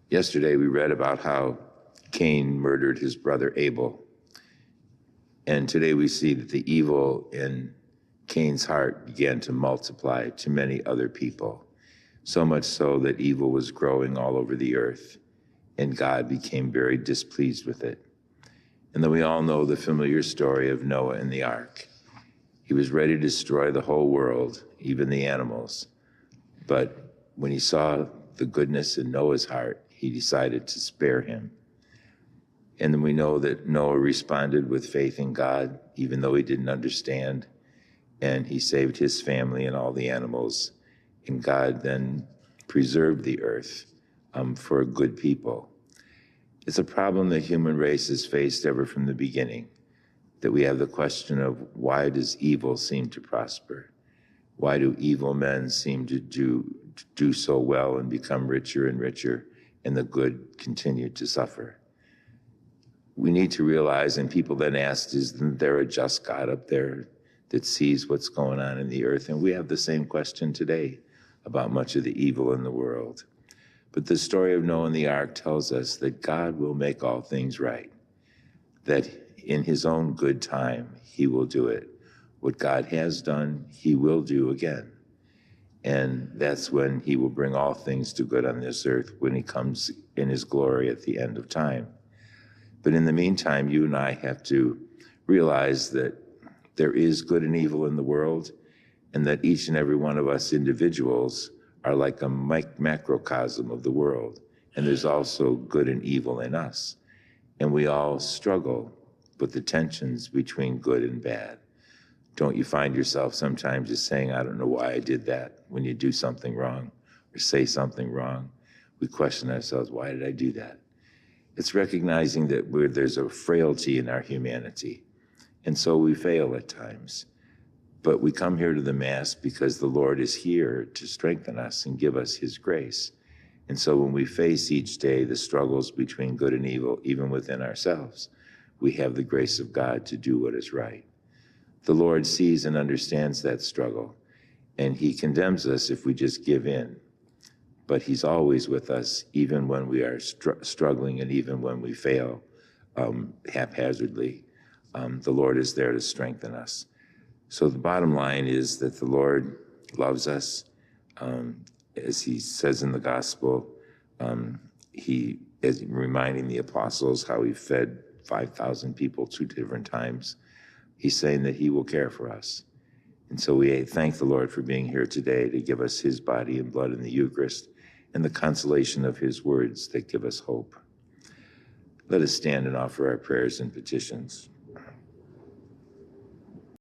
Yesterday, we read about how Cain murdered his brother Abel. And today we see that the evil in Cain's heart began to multiply to many other people, so much so that evil was growing all over the earth, and God became very displeased with it. And then we all know the familiar story of Noah and the ark. He was ready to destroy the whole world, even the animals. But when he saw the goodness in Noah's heart, he decided to spare him. And then we know that Noah responded with faith in God, even though he didn't understand. And he saved his family and all the animals. And God then preserved the earth for a good people. It's a problem the human race has faced ever from the beginning, that we have the question of, why does evil seem to prosper? Why do evil men seem to do so well and become richer and richer, and the good continue to suffer? We need to realize, and people then ask, isn't there a just God up there that sees what's going on in the earth? And we have the same question today about much of the evil in the world. But the story of Noah and the ark tells us that God will make all things right, that in his own good time, he will do it. What God has done, he will do again. And that's when he will bring all things to good on this earth, when he comes in his glory at the end of time. But in the meantime, you and I have to realize that there is good and evil in the world, and that each and every one of us individuals are like a macrocosm of the world. And there's also good and evil in us. And we all struggle with the tensions between good and bad. Don't you find yourself sometimes just saying, I don't know why I did that, when you do something wrong or say something wrong? We question ourselves, why did I do that? It's recognizing that there's a frailty in our humanity. And so we fail at times. But we come here to the Mass because the Lord is here to strengthen us and give us his grace. And so when we face each day the struggles between good and evil, even within ourselves, we have the grace of God to do what is right. The Lord sees and understands that struggle, and he condemns us if we just give in. But he's always with us, even when we are struggling and even when we fail haphazardly. The Lord is there to strengthen us. So the bottom line is that the Lord loves us. As he says in the gospel, he is reminding the apostles how he fed 5,000 people 2 different times. He's saying that he will care for us. And so we thank the Lord for being here today to give us his body and blood in the Eucharist and the consolation of his words that give us hope. Let us stand and offer our prayers and petitions.